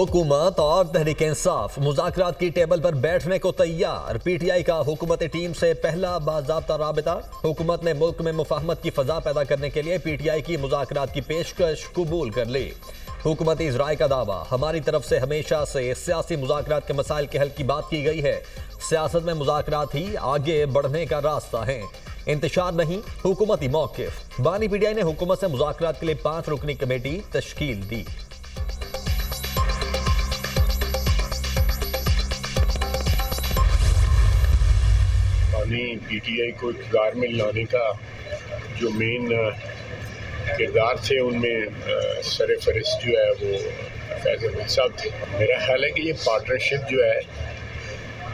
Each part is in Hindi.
हुकूमत और तहरीक इंसाफ मुज़ाकरात की टेबल पर बैठने को तैयार। पीटीआई का हुकूमती टीम से पहला बाज़ाब्ता राबिता। हुकूमत ने मुल्क में मुफाहमत की फ़ज़ा पैदा करने के लिए पीटीआई की मुज़ाकरात की पेशकश कबूल कर ली। हुकूमती इज़राए का दावा, हमारी तरफ से हमेशा से सियासी मुज़ाकरात के मसाइल के हल की बात की गई है। सियासत में मुज़ाकरात ही आगे बढ़ने का रास्ता है, इंतशार नहीं हुकूमती मौक़िफ़। बानी पीटीआई ने हुकूमत से मुज़ाकरात के लिए 5 रुकनी कमेटी तश्कील दी। पीटीआई को इक़्तिदार में लाने का जो मेन किरदार थे उनमें सर फहरिस्त जो है वो फैज़ अहमद साहब थे। मेरा ख्याल है कि ये पार्टनरशिप जो है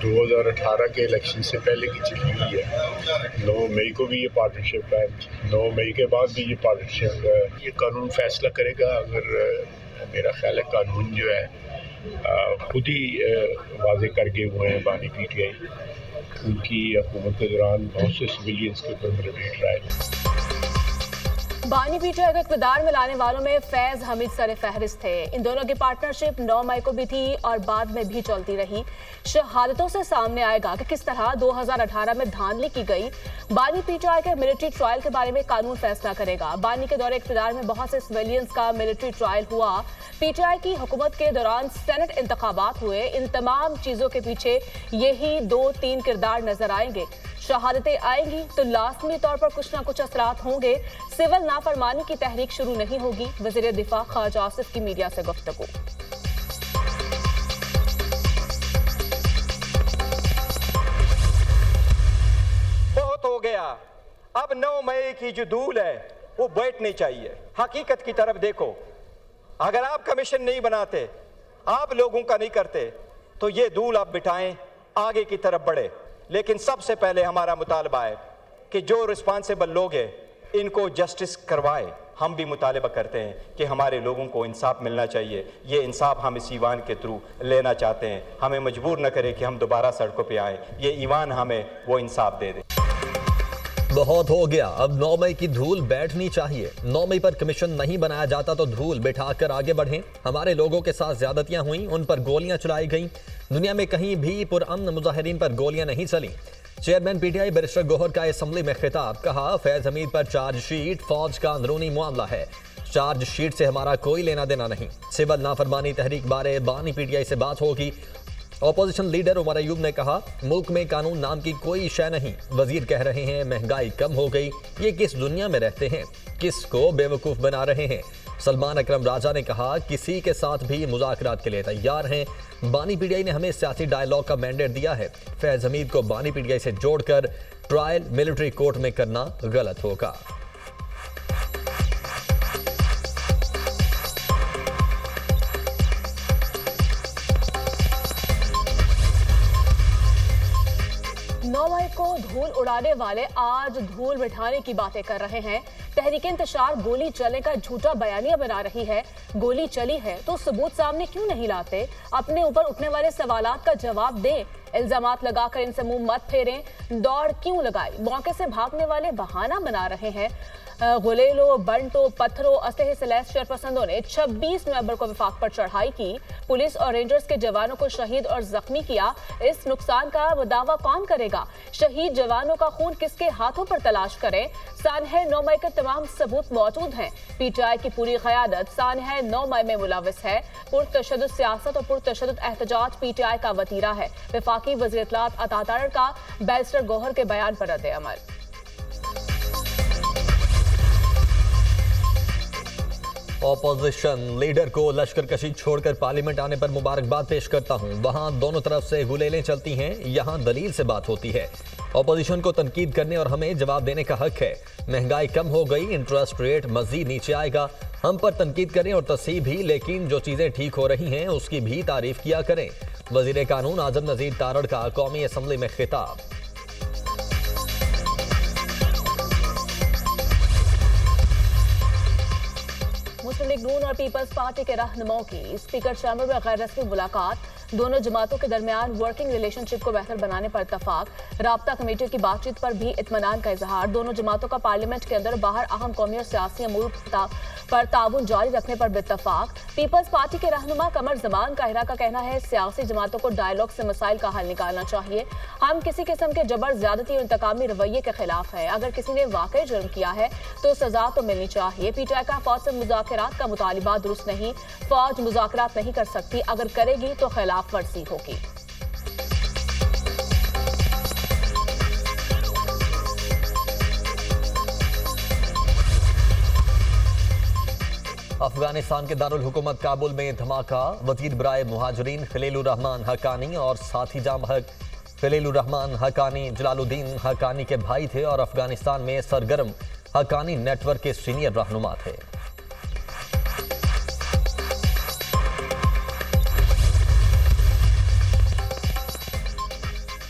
2018 के इलेक्शन से पहले की चली हुई है। 9 मई को भी ये पार्टनरशिप है, 9 मई के बाद भी ये पार्टनरशिप ये कानून फैसला करेगा। अगर मेरा ख्याल है कानून जो है खुद ही वाज़े कर गए हुए हैं बानी पीटीआई। उनकी हुकूमत के दौरान बहुत से सिविलियंस के ऊपर मिलिट्री ट्रायल। बानी पीटीआई को इक़्तिदार में लाने वालों में फैज़ हमीद सर फहरिस्त थे। इन दोनों की पार्टनरशिप 9 मई को भी थी और बाद में भी चलती रही। शहादतों से सामने आएगा कि किस तरह 2018 में धांधली की गई। बानी पीटीआई के मिलिट्री ट्रायल के बारे में कानून फैसला करेगा। बानी के दौरे इक़्तिदार में बहुत से सिविलियंस का मिलिट्री ट्रायल हुआ। पीटीआई की हुकूमत के दौरान सेनेट इंतखाबात हुए। इन तमाम चीजों के पीछे यही 2-3 किरदार नजर आएंगे। शहादतें आएंगी तो लाजमी तौर पर कुछ ना कुछ असरात होंगे। सिविल नाफरमानी की तहरीक शुरू नहीं होगी। वज़ीर दिफा ख्वाजा आसिफ की मीडिया से गुफ्तगू। बहुत हो गया, अब 9 मई की जो धूल है वो बैठनी चाहिए। हकीकत की तरफ देखो, अगर आप कमीशन नहीं बनाते, आप लोगों का नहीं करते, तो ये धूल आप बिठाएं, आगे की तरफ बढ़े। लेकिन सबसे पहले हमारा मुतालबा है कि जो रिस्पांसिबल लोग हैं इनको जस्टिस करवाएं। हम भी मुतालबा करते हैं कि हमारे लोगों को इंसाफ मिलना चाहिए। ये इंसाफ हम इस ईवान के थ्रू लेना चाहते हैं। हमें मजबूर न करें कि हम दोबारा सड़कों पे आएँ। ये ईवान हमें वो इंसाफ दे दे। बहुत हो गया, अब 9 मई की धूल बैठनी चाहिए। 9 मई पर कमीशन नहीं बनाया जाता तो धूल बिठाकर आगे बढ़ें। हमारे लोगों के साथ ज्यादतियां हुई, उन पर गोलियां चलाई गईं। दुनिया में कहीं भी पुरअमन मुजाहिरीन पर गोलियां नहीं चली। चेयरमैन पीटीआई बैरिस्टर गौहर का असम्बली में खिताब, कहा फैज हमीद पर चार्जशीट फौज का अंदरूनी मामला है। चार्जशीट से हमारा कोई लेना देना नहीं। सिविल नाफरमानी तहरीक बारे बानी पीटीआई से बात होगी। ऑपोजिशन लीडर उमर अयूब ने कहा मुल्क में कानून नाम की कोई शय नहीं। वजीर कह रहे हैं महंगाई कम हो गई। ये किस दुनिया में रहते हैं, किसको बेवकूफ़ बना रहे हैं। सलमान अकरम राजा ने कहा किसी के साथ भी मुज़ाकरात के लिए तैयार हैं। बानी पीटीआई ने हमें सियासी डायलॉग का मैंडेट दिया है। फैज़ हमीद को बानी पीटीआई से जोड़कर ट्रायल मिलिट्री कोर्ट में करना गलत होगा। को धूल उड़ाने वाले आज धूल बिठाने की बातें कर रहे हैं। तहरीक इंतशार गोली चलने का झूठा बयानिया बना रही है। गोली चली है तो सबूत सामने क्यों नहीं लाते? अपने ऊपर उठने वाले सवालात का जवाब दें। इल्जामात लगाकर इनसे मुंह मत फेरें। दौड़ क्यों लगाई? मौके से भागने वाले बहाना बना रहे हैं। गुलेलो, बंटो, पत्थरों, असलहे से लैस शरपसंदों ने 26 नवंबर को विफाक पर चढ़ाई की। पुलिस और रेंजर्स के जवानों को शहीद और जख्मी किया। इस नुकसान का दावा कौन करेगा? शहीद जवानों का खून किसके हाथों पर तलाश करें? सानहे 9 मई के तमाम सबूत मौजूद हैं। पीटीआई की पूरी क़यादत सानहे 9 मई में मुलविस है। पुरतशद्दुद सियासत और पुरतशद्दुद एहतजाज पीटीआई का वतीरा है। वफाकी वज़ीर इत्तलात अता तारड़ का बैरिस्टर गौहर के बयान पर रद्द अमल। ऑपोजिशन लीडर को लश्कर कशी छोड़कर पार्लियामेंट आने पर मुबारकबाद पेश करता हूं। वहां दोनों तरफ से गुलेलें चलती हैं, यहां दलील से बात होती है। ऑपोजिशन को तनकीद करने और हमें जवाब देने का हक है। महंगाई कम हो गई, इंटरेस्ट रेट मजीद नीचे आएगा। हम पर तनकीद करें और तस्सीब भी, लेकिन जो चीजें ठीक हो रही हैं उसकी भी तारीफ किया करें। वजीर कानून आजम नजीर तारड़ का कौमी असम्बली में खिताब। मुस्लिम लीग नून और पीपल्स पार्टी के रहनुमाओं की स्पीकर चैम्बर में गैर रस्मी मुलाकात। दोनों जमातों के दरमियान वर्किंग रिलेशनशिप को बेहतर बनाने पर इत्तफाक, राब्ता कमेटियों की बातचीत पर भी इत्मीनान का इजहार, दोनों जमातों का पार्लियामेंट के अंदर बाहर अहम कौमी और सियासी अमूर पर ताउन जारी रखने पर भी इत्तफाक। पीपल्स पार्टी के रहनुमा कमर जमान काहिरा का कहना है सियासी जमातों को डायलॉग से मसाइल का हल निकालना चाहिए। हम किसी किस्म के जबर ज्यादती और इंतकामी रवैये के खिलाफ है। अगर किसी ने वाकई जुर्म किया है तो सजा तो मिलनी चाहिए। पीटीआई का फौज से मुज़ाकरात का मुतालिबा दुरुस्त नहीं, फौज मुज़ाकरात नहीं कर सकती, अगर करेगी तो खिलाफ वर्जी होगी। अफगानिस्तान के दारुल हुकूमत काबुल में धमाका, वजीर बराए मुहाजिरीन खलीलुर रहमान हक्कानी और साथी जाम हक खलीलुर रहमान हक्कानी जलालुद्दीन हक्कानी के भाई थे और अफगानिस्तान में सरगर्म हक्कानी नेटवर्क के सीनियर रहनुमा थे।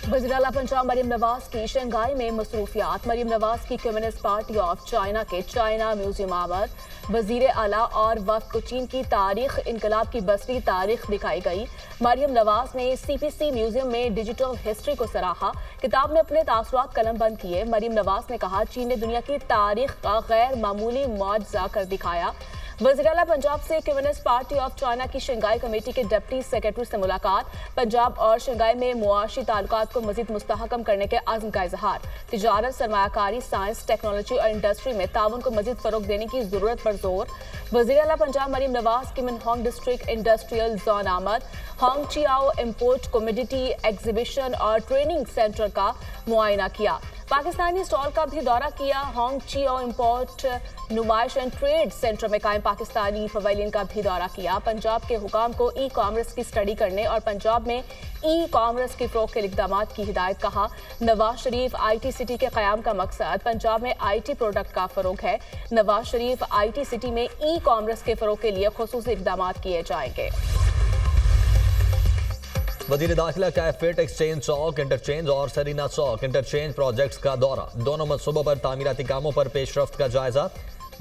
वज़ीर आला पंजाब मरियम नवाज की शंघाई में मसरूफियात, मरियम नवाज की कम्युनिस्ट पार्टी ऑफ चाइना के चाइना म्यूजियम आमद, वज़ीर आला और वफ़द को चीन की तारीख इनकलाब की बसरी तारीख दिखाई गई। मरियम नवाज ने CPC म्यूजियम में डिजिटल हिस्ट्री को सराहा, किताब में अपने तासुरात कलम बंद किए। मरियम नवाज ने कहा चीन ने दुनिया की तारीख का गैर मामूली मुआजा कर दिखाया। वज़ीर आला पंजाब से कम्युनिस्ट पार्टी ऑफ चाइना की शंघाई कमेटी के डिप्टी सेक्रेटरी से मुलाकात, पंजाब और शंघाई में मुआशी ताल्लुकात को मजीद मुस्तहकम करने के अज़्म का इजहार, तिजारत, सरमायाकारी, साइंस, टेक्नोलॉजी और इंडस्ट्री में ताउन को मजीद फरोग देने की जरूरत पर जोर। वज़ीर आला पंजाब मरियम नवाज की मिनहोंग डिस्ट्रिक्ट इंडस्ट्रियल जोन आमद, Hong Chiao import commodity exhibition और ट्रेनिंग सेंटर का मुआयना किया, पाकिस्तानी स्टॉल का भी दौरा किया। होंग चियाओ इम्पोर्ट नुमाइश एंड ट्रेड सेंटर में कायम पाकिस्तानी पवेलियन का भी दौरा किया। पंजाब के हुकाम को ई कॉमर्स की स्टडी करने और पंजाब में ई कॉमर्स की फ़रोग़ के इक़दाम की हिदायत, कहा नवाज शरीफ IT सिटी के क़याम का मकसद पंजाब में IT प्रोडक्ट का फ़रोग़ है। नवाज शरीफ IT सिटी में ई कॉमर्स के फ़रोग़ के लिए खुसूसी इक़दाम किए जाएंगे। वजीर दाखिला का एफेट एक्सचेंज चौक इंटरचेंज और सरीना चौक इंटरचेंज प्रोजेक्ट्स का दौरा, दोनों मनसूबों पर तामीराती कामों पर पेशरफ्त का जायजा।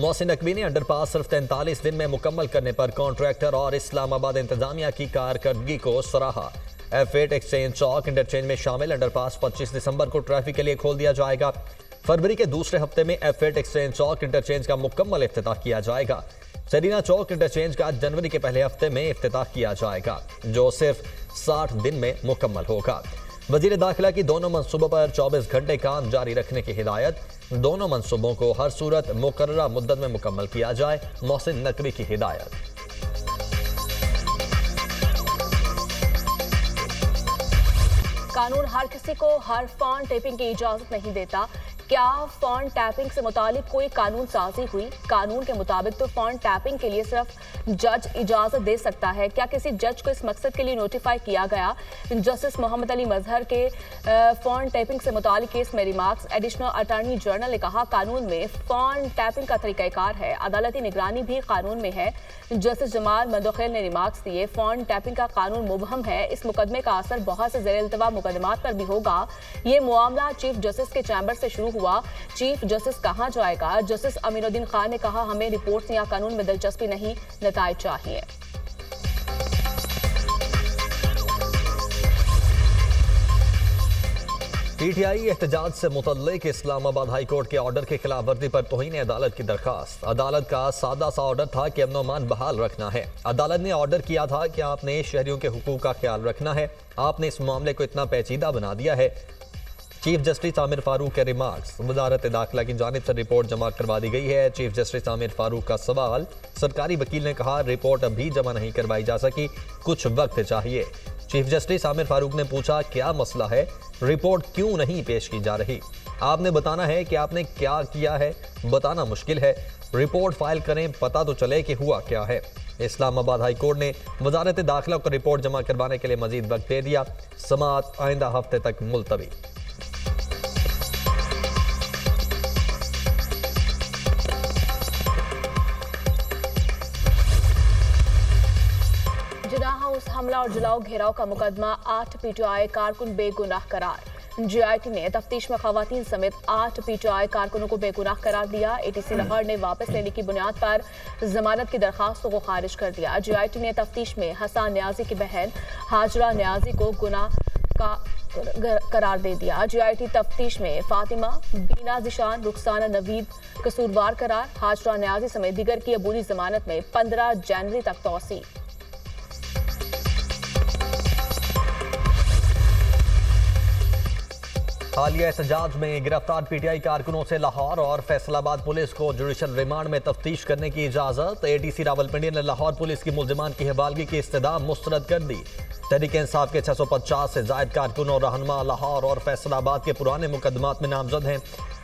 मोहसिन नकवी ने अंडरपास सिर्फ 43 दिन में मुकम्मल करने पर कॉन्ट्रैक्टर और इस्लामाबाद इंतजामिया की कारकर्दगी को सराहा। एफेट एक्सचेंज चौक इंटरचेंज में शामिल अंडरपास 25 दिसंबर को ट्रैफिक के लिए खोल दिया जाएगा। फरवरी के दूसरे हफ्ते में एफेट एक्सचेंज चौक इंटरचेंज का मुकम्मल इफ्तिताह किया जाएगा। सरीना चौक इंटरचेंज का जनवरी के पहले हफ्ते में इफ्तिताह किया जाएगा, जो सिर्फ 60 दिन में मुकम्मल होगा। वजीर दाखिला की दोनों मंसूबों पर 24 घंटे काम जारी रखने की हिदायत, दोनों मंसूबों को हर सूरत मुकर्ररा मुद्दत में मुकम्मल किया जाए, मोहसिन नकवी की हिदायत। कानून हर किसी को हर फोन टैपिंग की इजाजत नहीं देता। क्या फोन टैपिंग से मुतालिक कोई कानून साजी हुई? कानून के मुताबिक तो फोन टैपिंग के लिए सिर्फ जज इजाजत दे सकता है। क्या किसी जज को इस मकसद के लिए नोटिफाई किया गया? जस्टिस मोहम्मद अली मजहर के फोन टैपिंग से मुतालिक केस में रिमार्क्स, एडिशनल अटॉर्नी जनरल ने कहा कानून में फोन टैपिंग का तरीकाकार है, अदालती निगरानी भी कानून में है। जस्टिस जमाल मंदोखेल ने रिमार्क्स दिए फोन टैपिंग का कानून मुबहम है, इस मुकदमे का असर बहुत से ज़ेर इल्तवा मुकदमात पर भी होगा। ये मामला चीफ जस्टिस के चैम्बर से शुरू हुआ, चीफ जस्टिस कहां जाएगा? जस्टिस अमीरुद्दीन खान ने कहा हमें रिपोर्ट्स या कानून में दिलचस्पी नहीं, नताइज चाहिए। PTI एहतजाज से मुतल्लिक इस्लामाबाद हाई कोर्ट के ऑर्डर की खिलाफ वर्जी पर तौहीन अदालत की दरखास्त। अदालत का सादा सा ऑर्डर था कि अमन अमान बहाल रखना है। अदालत ने ऑर्डर किया था कि आपने शहरियों के हुकूक का ख्याल रखना है, आपने इस मामले को इतना पेचीदा बना दिया है। चीफ जस्टिस आमिर फारूक के रिमार्क्स, वजारत दाखिला की जानिब से रिपोर्ट जमा करवा दी गई है। चीफ जस्टिस आमिर फारूक का सवाल, सरकारी वकील ने कहा रिपोर्ट अभी जमा नहीं करवाई जा सकी, कुछ वक्त चाहिए। चीफ जस्टिस आमिर फारूक ने पूछा क्या मसला है, रिपोर्ट क्यों नहीं पेश की जा रही? आपने बताना है कि आपने क्या किया है, बताना मुश्किल है, रिपोर्ट फाइल करें, पता तो चले कि हुआ क्या है। इस्लामाबाद हाई कोर्ट ने वजारत दाखिला को रिपोर्ट जमा करवाने के लिए मजीद वक्त दे दिया। समाअत आइंदा हफ्ते तक मुलतवी। जिना हाउस हमला और जलाओ घेराव का मुकदमा, 8 PTI कारकुन बेगुनाह करार। GIT ने तफ्तीश में खवातीन समेत 8 PTI कारकुनों को बेगुनाह करार दिया। ATC लाहौर ने वापस लेने की बुनियाद पर जमानत की दरखास्तों को खारिज कर दिया। GIT ने तफ्तीश में हसन न्याजी की बहन हाजरा न्याजी को गुनाह का करार दे दिया। GIT तफ्तीश में फातिमा, बीना जिशान, रुखसाना नवीद कसूरवार करार। हाजरा न्याजी समेत दीगर की अबूरी जमानत में 15 जनवरी तक तौसी। हालिया एहतजाज में गिरफ्तार PTI कारकुनों से लाहौर और फैसलाबाद पुलिस को जुडिशल रिमांड में तफ्तीश करने की इजाजत। ATC रावलपिंडी ने लाहौर पुलिस की मुल्जिमान की हवालगी की इस्तदा मुस्तरद कर दी। तहरीक इंसाफ के 650 से जायद कारकुन और रहनुमा लाहौर और फैसलाबाद के पुराने मुकदमात में नामजद हैं।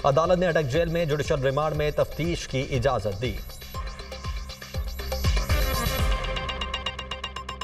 अदालत ने अटक जेल में जुडिशल रिमांड में तफ्तीश की इजाजत दी।